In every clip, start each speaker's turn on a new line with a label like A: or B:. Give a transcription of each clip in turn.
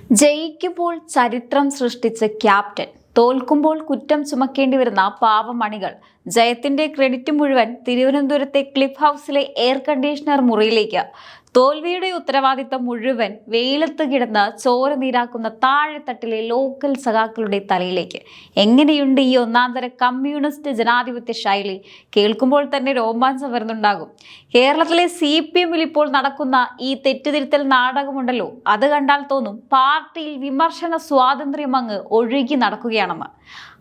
A: ജയിക്കുമ്പോൾ ചരിത്രം സൃഷ്ടിച്ച ക്യാപ്റ്റൻ, തോൽക്കുമ്പോൾ കുറ്റം ചുമക്കേണ്ടി വരുന്ന പാവമണികൾ. ജയത്തിന്റെ ക്രെഡിറ്റ് മുഴുവൻ തിരുവനന്തപുരത്തെ ക്ലിഫ് ഹൗസിലെ എയർ കണ്ടീഷണർ മുറിയിലേക്ക്. തോൽവിയുടെ ഉത്തരവാദിത്തം മുഴുവൻ വെയിലത്ത് കിടന്ന് ചോര നീരാക്കുന്ന താഴെത്തട്ടിലെ ലോക്കൽ സഖാക്കളുടെ തലയിലേക്ക്. എങ്ങനെയുണ്ട് ഈ ഒന്നാന്തര കമ്മ്യൂണിസ്റ്റ് ജനാധിപത്യ ശൈലി? കേൾക്കുമ്പോൾ തന്നെ രോമാഞ്ചം വരുന്നുണ്ടാകും. കേരളത്തിലെ CPM-ൽ ഇപ്പോൾ നടക്കുന്ന ഈ തെറ്റുതിരുത്തൽ നാടകമുണ്ടല്ലോ, അത് കണ്ടാൽ തോന്നും പാർട്ടിയിൽ വിമർശന സ്വാതന്ത്ര്യം അങ്ങ് ഒഴുകി നടക്കുകയാണെന്ന്.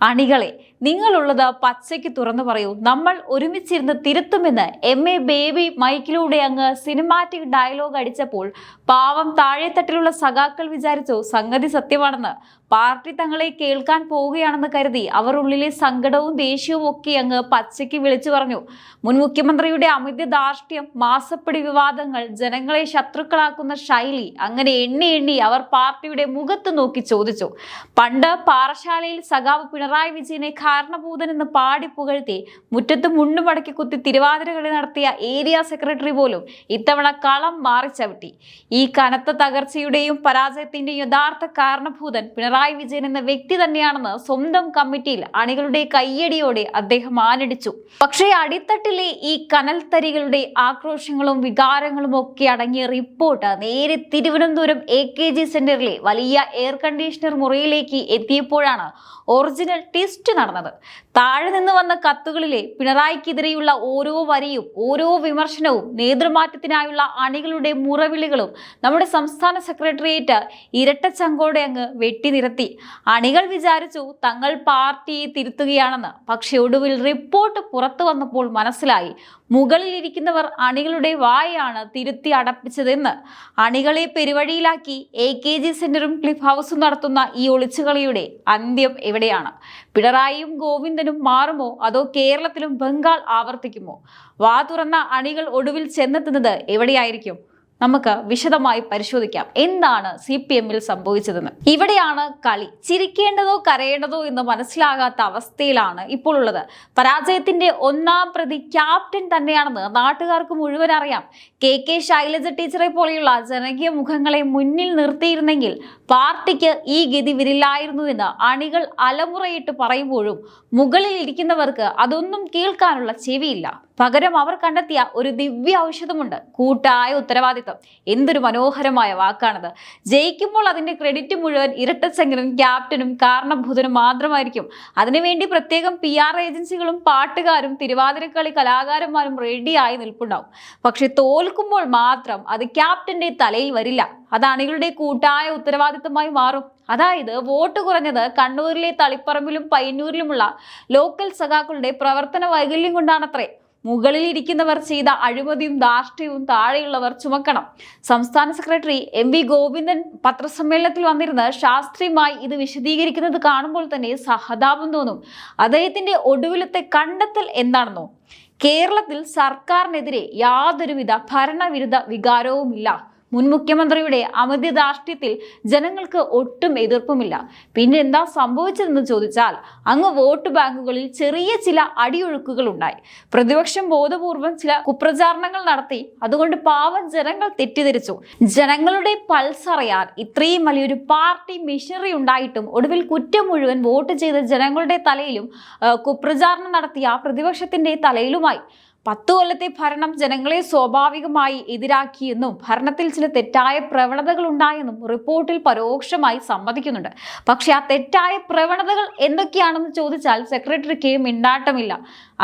A: അണികളെ, നിങ്ങളുള്ളത് പച്ചയ്ക്ക് തുറന്നു പറയൂ. നമ്മൾ ഒരുമിച്ചിരുന്ന് തിരുത്തുമെന്ന് MA ബേബി മൈക്കിലൂടെ അങ്ങ് സിനിമാറ്റിക് ഡയലോഗ് അടിച്ചപ്പോൾ പാവം താഴെത്തട്ടിലുള്ള സഖാക്കൾ വിചാരിച്ചു സംഗതി സത്യമാണെന്ന്. പാർട്ടി തങ്ങളെ കേൾക്കാൻ പോവുകയാണെന്ന് കരുതി അവർ ഉള്ളിലെ സങ്കടവും ദേഷ്യവും ഒക്കെ അങ്ങ് പച്ചയ്ക്ക് വിളിച്ചു പറഞ്ഞു. മുൻ മുഖ്യമന്ത്രിയുടെ അമിത ധാർഷ്ട്യം, മാസപ്പടി വിവാദങ്ങൾ, ജനങ്ങളെ ശത്രുക്കളാക്കുന്ന ശൈലി, അങ്ങനെ എണ്ണി എണ്ണി അവർ പാർട്ടിയുടെ മുഖത്ത് നോക്കി ചോദിച്ചു. പണ്ട് പാറശാലയിൽ സഖാവ് പിണറായി വിജയനെ കാരണഭൂതൻ എന്ന് പാടി പുകഴ്ത്തി മുറ്റത്ത് മുണ്ടുമടക്കി കുത്തി തിരുവാതിര കളി നടത്തിയ ഏരിയ സെക്രട്ടറി പോലും ഇത്തവണ കളം മാറിച്ചവിട്ടി. ഈ കനത്ത തകർച്ചയുടെയും പരാജയത്തിന്റെയും യഥാർത്ഥ കാരണഭൂതൻ പിണറായി വിജയൻ എന്ന വ്യക്തി തന്നെയാണെന്ന് സ്വന്തം കമ്മിറ്റിയിൽ അണികളുടെ കയ്യടിയോടെ അദ്ദേഹം ആനടിച്ചു. പക്ഷേ അടിത്തട്ടിലെ ഈ കനൽത്തരികളുടെ ആക്രോശങ്ങളും വികാരങ്ങളും ഒക്കെ അടങ്ങിയ റിപ്പോർട്ട് നേരെ തിരുവനന്തപുരം AKG സെന്ററിലെ വലിയ എയർ കണ്ടീഷണർ മുറിയിലേക്ക് എത്തിയപ്പോഴാണ് ഒറിജിനൽ ട്വിസ്റ്റ് നടന്നത്. താഴെ നിന്ന് വന്ന കത്തുകളിലെ പിണറായിക്കെതിരെയുള്ള ഓരോ വരിയും, ഓരോ വിമർശനവും, നേതൃമാറ്റത്തിനായുള്ള അണികളുടെ മുറവിളികളും നമ്മുടെ സംസ്ഥാന സെക്രട്ടേറിയറ്റ് ഇരട്ടച്ചങ്കോടെ അങ്ങ് വെട്ടിനിരത്തി. അണികൾ വിചാരിച്ചു തങ്ങൾ പാർട്ടിയെ തിരുത്തുകയാണെന്ന്. പക്ഷെ ഒടുവിൽ റിപ്പോർട്ട് പുറത്തു വന്നപ്പോൾ മനസ്സിലായി, മുകളിലിരിക്കുന്നവർ അണികളുടെ വായാണ് തിരുത്തി അടപ്പിച്ചതെന്ന്. അണികളെ പെരുവഴിയിലാക്കി AKG സെന്ററും ക്ലിഫ് ഹൗസും നടത്തുന്ന ഈ ഒളിച്ചുകളിയുടെ അന്ത്യം എവിടെയാണ്? പിണറായിയും ഗോവിന്ദനും മാറുമോ, അതോ കേരളത്തിലും ബംഗാൾ ആവർത്തിക്കുമോ? വാ തുറന്ന അണികൾ ഒടുവിൽ ചെന്നെത്തുന്നത് എവിടെയായിരിക്കും? നമുക്ക് വിശദമായി പരിശോധിക്കാം എന്താണ് CPM-ൽ സംഭവിച്ചതെന്ന്. ഇവിടെയാണ് കളി. ചിരിക്കേണ്ടതോ കരയേണ്ടതോ എന്ന് മനസ്സിലാകാത്ത അവസ്ഥയിലാണ് ഇപ്പോൾ ഉള്ളത്. പരാജയത്തിന്റെ ഒന്നാം പ്രതി ക്യാപ്റ്റൻ തന്നെയാണെന്ന് നാട്ടുകാർക്ക് മുഴുവൻ അറിയാം. KK ശൈലജ ടീച്ചറെ പോലെയുള്ള ജനകീയ മുഖങ്ങളെ മുന്നിൽ നിർത്തിയിരുന്നെങ്കിൽ പാർട്ടിക്ക് ഈ ഗതി വരില്ലായിരുന്നു എന്ന് അണികൾ അലമുറയിട്ട് പറയുമ്പോഴും മുകളിൽ ഇരിക്കുന്നവർക്ക് അതൊന്നും കേൾക്കാനുള്ള ചെവിയില്ല. പകരം അവർ കണ്ടെത്തിയ ഒരു ദിവ്യ ഔഷധമുണ്ട്: കൂട്ടായ ഉത്തരവാദിത്വം. എന്തൊരു മനോഹരമായ വാക്കാണത്! ജയിക്കുമ്പോൾ അതിന്റെ ക്രെഡിറ്റ് മുഴുവൻ ഇരട്ടച്ചങ്കനും ക്യാപ്റ്റനും കാരണഭൂതനും മാത്രമായിരിക്കും. അതിനുവേണ്ടി പ്രത്യേകം PR ഏജൻസികളും പാട്ടുകാരും തിരുവാതിരക്കളി കലാകാരന്മാരും റെഡിയായി നിൽപ്പുണ്ടാവും. പക്ഷെ തോൽക്കുമ്പോൾ മാത്രം അത് ക്യാപ്റ്റന്റെ തലയിൽ വരില്ല. അത് അണികളുടെ കൂട്ടായ ഉത്തരവാദിത്തമായി മാറും. അതായത് വോട്ട് കുറഞ്ഞത് കണ്ണൂരിലെ തളിപ്പറമ്പിലും പയ്യന്നൂരിലുമുള്ള ലോക്കൽ സഖാക്കളുടെ പ്രവർത്തന വൈകല്യം കൊണ്ടാണത്രേ. മുകളിൽ ഇരിക്കുന്നവർ ചെയ്ത അഴിമതിയും ധാർഷ്ട്യവും താഴെയുള്ളവർ ചുമക്കണം. സംസ്ഥാന സെക്രട്ടറി MV ഗോവിന്ദൻ പത്രസമ്മേളനത്തിൽ വന്നിരുന്ന് ശാസ്ത്രീയമായി ഇത് വിശദീകരിക്കുന്നത് കാണുമ്പോൾ തന്നെ സഹതാപം തോന്നും. അദ്ദേഹത്തിന്റെ ഒടുവിലത്തെ കണ്ടെത്തൽ എന്താണെന്നോ? കേരളത്തിൽ സർക്കാരിനെതിരെ യാതൊരുവിധ ഭരണവിരുദ്ധ വികാരവുമില്ല. മുൻ മുഖ്യമന്ത്രിയുടെ അമിത ധാർഷ്ട്യത്തിൽ ജനങ്ങൾക്ക് ഒട്ടും എതിർപ്പുമില്ല. പിന്നെ എന്താ സംഭവിച്ചതെന്ന് ചോദിച്ചാൽ, അങ്ങ് വോട്ട് ബാങ്കുകളിൽ ചെറിയ ചില അടിയൊഴുക്കുകൾ ഉണ്ടായി. പ്രതിപക്ഷം ബോധപൂർവം ചില കുപ്രചാരണങ്ങൾ നടത്തി. അതുകൊണ്ട് പാവം ജനങ്ങൾ തെറ്റിദ്ധരിച്ചു. ജനങ്ങളുടെ പൾസ് അറിയാൻ ഇത്രയും വലിയൊരു പാർട്ടി മെഷീനറി ഉണ്ടായിട്ടും ഒടുവിൽ കുറ്റം മുഴുവൻ വോട്ട് ചെയ്ത ജനങ്ങളുടെ തലയിലും കുപ്രചാരണം നടത്തിയ പ്രതിപക്ഷത്തിന്റെ തലയിലുമായി. 10 കൊല്ലത്തെ ഭരണം ജനങ്ങളെ സ്വാഭാവികമായി എതിരാക്കിയെന്നും ഭരണത്തിൽ ചില തെറ്റായ പ്രവണതകൾ ഉണ്ടായെന്നും റിപ്പോർട്ടിൽ പരോക്ഷമായി സമ്മതിക്കുന്നുണ്ട്. പക്ഷെ ആ തെറ്റായ പ്രവണതകൾ എന്തൊക്കെയാണെന്ന് ചോദിച്ചാൽ സെക്രട്ടറിക്ക് മിണ്ടാട്ടമില്ല.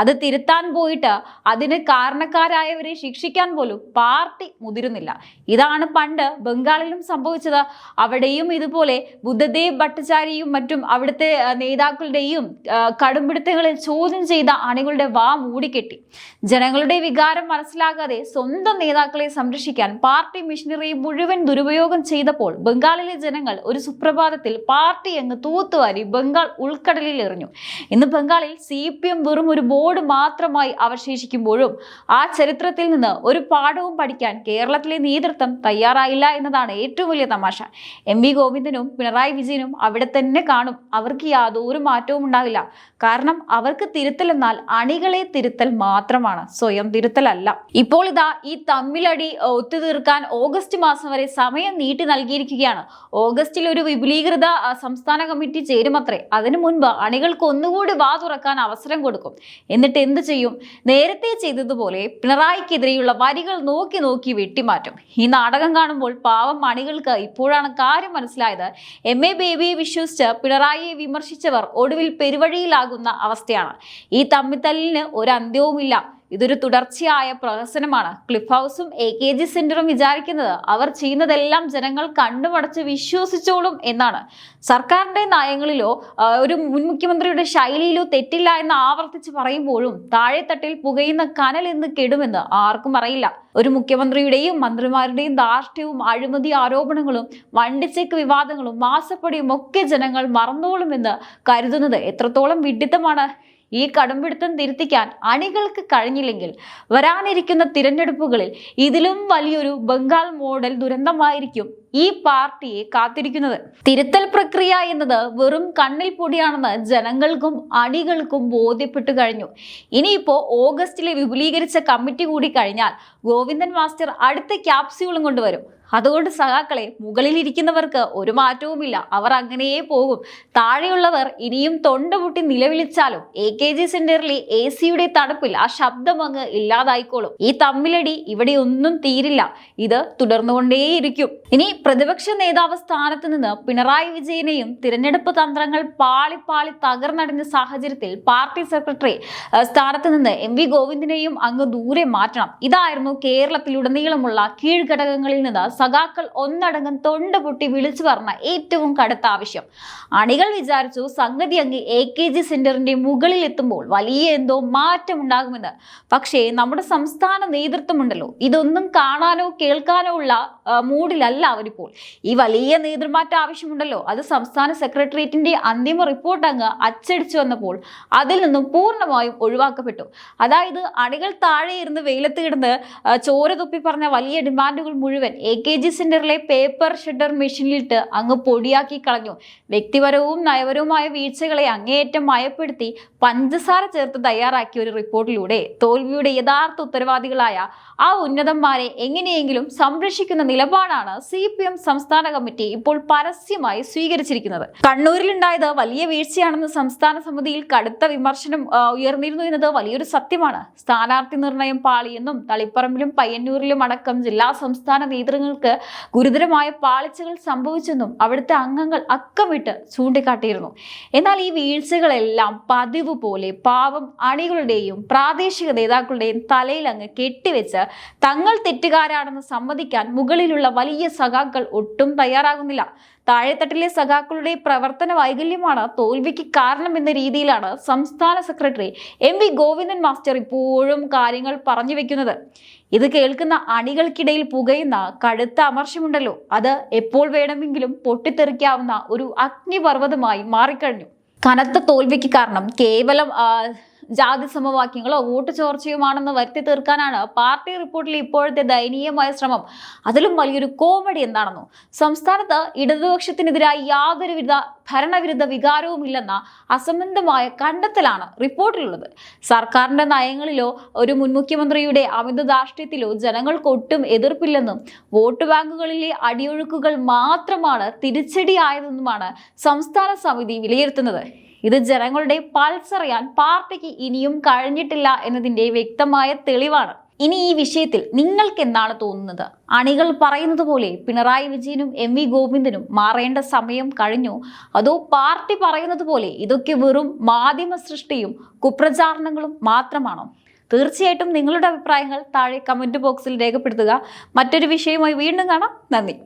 A: അത് തിരുത്താൻ പോയിട്ട് അതിന് കാരണക്കാരായവരെ ശിക്ഷിക്കാൻ പോലും പാർട്ടി മുതിരുന്നില്ല. ഇതാണ് പണ്ട് ബംഗാളിലും സംഭവിച്ചത്. അവിടെയും ഇതുപോലെ ബുദ്ധദേവ് ഭട്ടാചാര്യയും മറ്റും അവിടുത്തെ നേതാക്കളുടെയും കടുംപിടുത്തങ്ങളിൽ ചോദ്യം ചെയ്ത അണികളുടെ വാ മൂടിക്കെട്ടി. ജനങ്ങളുടെ വികാരം മനസ്സിലാകാതെ സ്വന്തം നേതാക്കളെ സംരക്ഷിക്കാൻ പാർട്ടി മെഷീനറി മുഴുവൻ ദുരുപയോഗം ചെയ്തപ്പോൾ ബംഗാളിലെ ജനങ്ങൾ ഒരു സുപ്രഭാതത്തിൽ പാർട്ടി അങ്ങ് തൂത്തുവാരി ബംഗാൾ ഉൾക്കടലിൽ എറിഞ്ഞു. ഇന്ന് ബംഗാളിൽ CPM വെറും ഒരു ബോർഡ് മാത്രമായി അവശേഷിക്കുമ്പോഴും ആ ചരിത്രത്തിൽ നിന്ന് ഒരു പാഠവും പഠിക്കാൻ കേരളത്തിലെ നേതൃത്വം തയ്യാറായില്ല എന്നതാണ് ഏറ്റവും വലിയ തമാശ. എം.വി. ഗോവിന്ദനും പിണറായി വിജയനും അവിടെ തന്നെ കാണും. അവർക്ക് യാതൊരു മാറ്റവും ഉണ്ടാവില്ല. കാരണം അവർക്ക് തിരുത്തൽ എന്നാൽ അണികളെ തിരുത്തൽ മാത്രമാണ്, സ്വയം തിരുത്തലല്ല. ഇപ്പോൾ ഇതാ ഈ തമ്മിലടി ഒത്തുതീർക്കാൻ ഓഗസ്റ്റ് മാസം വരെ സമയം നീട്ടി നൽകിയിരിക്കുകയാണ്. ഓഗസ്റ്റിൽ ഒരു വിപുലീകൃത സംസ്ഥാന കമ്മിറ്റി ചേരുമത്രേ. അതിനു മുൻപ് അണികൾക്ക് ഒന്നുകൂടി വാ തുറക്കാൻ അവസരം കൊടുക്കും. എന്നിട്ട് എന്ത് ചെയ്യും? നേരത്തെ ചെയ്തതുപോലെ പിണറായിക്കെതിരെയുള്ള വരികൾ നോക്കി നോക്കി വെട്ടിമാറ്റും. ഈ നാടകം കാണുമ്പോൾ പാവം അണികൾക്ക് ഇപ്പോഴാണ് കാര്യം മനസ്സിലായത്. എം.എ. ബേബിയെ വിശ്വസിച്ച് പിണറായിയെ വിമർശിച്ചവർ ഒടുവിൽ പെരുവഴിയിലാകുന്ന അവസ്ഥയാണ്. ഈ തമ്മിത്തല്ലിന് ഒരു അന്ത്യവുമില്ല. ഇതൊരു തുടർച്ചയായ പ്രഹസനമാണ്. ക്ലിഫ് ഹൗസും AKG സെന്ററും വിചാരിക്കുന്നത് അവർ ചെയ്യുന്നതെല്ലാം ജനങ്ങൾ കണ്ണുമടച്ച് വിശ്വസിച്ചോളും എന്നാണ്. സർക്കാരിന്റെ നയങ്ങളിലോ ഒരു മുൻ മുഖ്യമന്ത്രിയുടെ ശൈലിയിലോ തെറ്റില്ല എന്ന് ആവർത്തിച്ച് പറയുമ്പോഴും താഴെത്തട്ടിൽ പുകയുന്ന കനൽ എന്ന് കെടുമെന്ന് ആർക്കും അറിയില്ല. ഒരു മുഖ്യമന്ത്രിയുടെയും മന്ത്രിമാരുടെയും ധാർഷ്ട്യവും അഴിമതി ആരോപണങ്ങളും വണ്ടിച്ചെക്ക് വിവാദങ്ങളും മാസപ്പടിയും ഒക്കെ ജനങ്ങൾ മറന്നോളുമെന്ന് കരുതുന്നത് എത്രത്തോളം വിഡ്ഢിത്തമാണ്. ഈ കടമ്പിടുത്തം തിരുത്തിക്കാൻ അണികൾക്ക് കഴിഞ്ഞില്ലെങ്കിൽ വരാനിരിക്കുന്ന തിരഞ്ഞെടുപ്പുകളിൽ ഇതിലും വലിയൊരു ബംഗാൾ മോഡൽ ദുരന്തമായിരിക്കും ഈ പാർട്ടിയെ കാത്തിരിക്കുന്നത്. തിരുത്തൽ പ്രക്രിയ എന്നത് വെറും കണ്ണിൽ പൊടിയാണെന്ന് ജനങ്ങൾക്കും അണികൾക്കും ബോധ്യപ്പെട്ടു കഴിഞ്ഞു. ഇനിയിപ്പോ ഓഗസ്റ്റിലെ വിപുലീകരിച്ച കമ്മിറ്റി കൂടി കഴിഞ്ഞാൽ ഗോവിന്ദൻ മാസ്റ്റർ അടുത്ത ക്യാപ്സ്യൂളും കൊണ്ടുവരും. അതുകൊണ്ട് സഖാക്കളെ, മുകളിലിരിക്കുന്നവർക്ക് ഒരു മാറ്റവുമില്ല. അവർ അങ്ങനെയേ പോകും. താഴെയുള്ളവർ ഇനിയും തൊണ്ടപൊട്ടി നിലവിളിച്ചാലും AKG സെന്ററിലെ AC-യുടെ തണുപ്പിൽ ആ ശബ്ദം അങ്ങ് ഇല്ലാതായിക്കോളും. ഈ തമ്മിലടി ഇവിടെ ഒന്നും തീരില്ല. ഇത് തുടർന്നുകൊണ്ടേയിരിക്കും. ഇനി പ്രതിപക്ഷ നേതാവ് സ്ഥാനത്ത് നിന്ന് പിണറായി വിജയനെയും തിരഞ്ഞെടുപ്പ് തന്ത്രങ്ങൾ പാളി തകർന്നടിഞ്ഞ സാഹചര്യത്തിൽ പാർട്ടി സെക്രട്ടറി സ്ഥാനത്ത് നിന്ന് M.V. ഗോവിന്ദനെയും അങ്ങ് ദൂരെ മാറ്റണം. ഇതായിരുന്നു കേരളത്തിലുടനീളമുള്ള കീഴ്ഘടകങ്ങളിൽ നിന്ന് സഖാക്കൾ ഒന്നടങ്കം തൊണ്ട പൊട്ടി വിളിച്ചു പറഞ്ഞ ഏറ്റവും കടുത്ത ആവശ്യം. അണികൾ വിചാരിച്ചു സംഗതി അങ്ങ് AKG സെന്ററിന്റെ മുകളിൽ എത്തുമ്പോൾ വലിയ എന്തോ മാറ്റം ഉണ്ടാകുമെന്ന്. പക്ഷേ നമ്മുടെ സംസ്ഥാന നേതൃത്വമുണ്ടല്ലോ, ഇതൊന്നും കാണാനോ കേൾക്കാനോ ഉള്ള മൂഡിലല്ല അവരിപ്പോൾ. ഈ വലിയ നേതൃമാറ്റ ആവശ്യമുണ്ടല്ലോ, അത് സംസ്ഥാന സെക്രട്ടേറിയറ്റിന്റെ അന്തിമ റിപ്പോർട്ട് അങ്ങ് അച്ചടിച്ചു വന്നപ്പോൾ അതിൽ നിന്നും പൂർണ്ണമായും ഒഴിവാക്കപ്പെട്ടു. അതായത് അണികൾ താഴെ ഇരുന്ന് വെയിലത്ത് കിടന്ന് ചോര തുപ്പി പറഞ്ഞ വലിയ ഡിമാൻഡുകൾ മുഴുവൻ AKG സെന്ററിലെ പേപ്പർ ഷെഡർ മെഷീനിലിട്ട് അങ്ങ് പൊടിയാക്കി കളഞ്ഞു. വ്യക്തിപരവും നയപരവുമായ വീഴ്ചകളെ അങ്ങേയറ്റം മയപ്പെടുത്തി പഞ്ചസാര ചേർത്ത് തയ്യാറാക്കിയ ഒരു റിപ്പോർട്ടിലൂടെ തോൽവിയുടെ യഥാർത്ഥ ഉത്തരവാദികളായ ആ ഉന്നതന്മാരെ എങ്ങനെയെങ്കിലും സംരക്ഷിക്കുന്ന നിലപാടാണ് CPM സംസ്ഥാന കമ്മിറ്റി ഇപ്പോൾ പരസ്യമായി സ്വീകരിച്ചിരിക്കുന്നത്. കണ്ണൂരിലുണ്ടായത് വലിയ വീഴ്ചയാണെന്ന് സംസ്ഥാന സമിതിയിൽ കടുത്ത വിമർശനം ഉയർന്നിരുന്നു എന്നത് വലിയൊരു സത്യമാണ്. സ്ഥാനാർത്ഥി നിർണയം പാളിയെന്നും തളിപ്പറമ്പിലും പയ്യന്നൂരിലും അടക്കം ജില്ലാ സംസ്ഥാന നേതൃത്വങ്ങൾക്ക് ഗുരുതരമായ പാളിച്ചകൾ സംഭവിച്ചെന്നും അവിടുത്തെ അംഗങ്ങൾ അക്കമിട്ട് ചൂണ്ടിക്കാട്ടിയിരുന്നു. എന്നാൽ ഈ വീഴ്ചകളെല്ലാം പതിവ് പോലെ പാവം അണികളുടെയും പ്രാദേശിക നേതാക്കളുടെയും തലയിൽ അങ്ങ് കെട്ടിവെച്ച് തങ്ങൾ തെറ്റുകാരാണെന്ന് സമ്മതിക്കാൻ മുകളിലുള്ള വലിയ സഖാക്കൾ ഒട്ടും തയ്യാറാകുന്നില്ല. താഴെത്തട്ടിലെ സഖാക്കളുടെ പ്രവർത്തന വൈകല്യമാണ് തോൽവിക്ക് കാരണമെന്ന രീതിയിലാണ് സംസ്ഥാന സെക്രട്ടറി M.V. ഗോവിന്ദൻ മാസ്റ്റർ ഇപ്പോഴും കാര്യങ്ങൾ പറഞ്ഞു വെക്കുന്നത്. ഇത് കേൾക്കുന്ന അണികൾക്കിടയിൽ പുകയുന്ന കടുത്ത അമർഷമുണ്ടല്ലോ, അത് എപ്പോൾ വേണമെങ്കിലും പൊട്ടിത്തെറിക്കാവുന്ന ഒരു അഗ്നിപർവ്വതമായി മാറിക്കഴിഞ്ഞു. കനത്ത തോൽവിക്ക് കാരണം കേവലം ജാതി സമവാക്യങ്ങളോ വോട്ട് ചോർച്ചയുമാണെന്ന് വരുത്തി തീർക്കാനാണ് പാർട്ടി റിപ്പോർട്ടിൽ ഇപ്പോഴത്തെ ദയനീയമായ ശ്രമം. അതിലും വലിയൊരു കോമഡി എന്താണെന്നോ, സംസ്ഥാനത്ത് ഇടതുപക്ഷത്തിനെതിരായി യാതൊരുവിധ ഭരണവിരുദ്ധ വികാരവുമില്ലെന്ന അസംബന്ധമായ കണ്ടെത്തലാണ് റിപ്പോർട്ടിലുള്ളത്. സർക്കാരിന്റെ നയങ്ങളിലോ ഒരു മുൻ മുഖ്യമന്ത്രിയുടെ അമിത ധാർഷ്ട്യത്തിലോ ജനങ്ങൾക്ക് ഒട്ടും എതിർപ്പില്ലെന്നും വോട്ട് ബാങ്കുകളിലെ അടിയൊഴുക്കുകൾ മാത്രമാണ് തിരിച്ചടിയായതെന്നുമാണ് സംസ്ഥാന സമിതി വിലയിരുത്തുന്നത്. ഇത് ജനങ്ങളുടെ പൾസ് അറിയാൻ പാർട്ടിക്ക് ഇനിയും കഴിഞ്ഞിട്ടില്ല എന്നതിന്റെ വ്യക്തമായ തെളിവാണ്. ഇനി ഈ വിഷയത്തിൽ നിങ്ങൾക്ക് എന്താണ് തോന്നുന്നത്? അണികൾ പറയുന്നത് പോലെ പിണറായി വിജയനും M.V. ഗോവിന്ദനും മാറേണ്ട സമയം കഴിഞ്ഞു? അതോ പാർട്ടി പറയുന്നത് പോലെ ഇതൊക്കെ വെറും മാധ്യമ സൃഷ്ടിയും കുപ്രചാരണങ്ങളും മാത്രമാണോ? തീർച്ചയായിട്ടും നിങ്ങളുടെ അഭിപ്രായങ്ങൾ താഴെ കമന്റ് ബോക്സിൽ രേഖപ്പെടുത്തുക. മറ്റൊരു വിഷയവുമായി വീണ്ടും കാണാം. നന്ദി.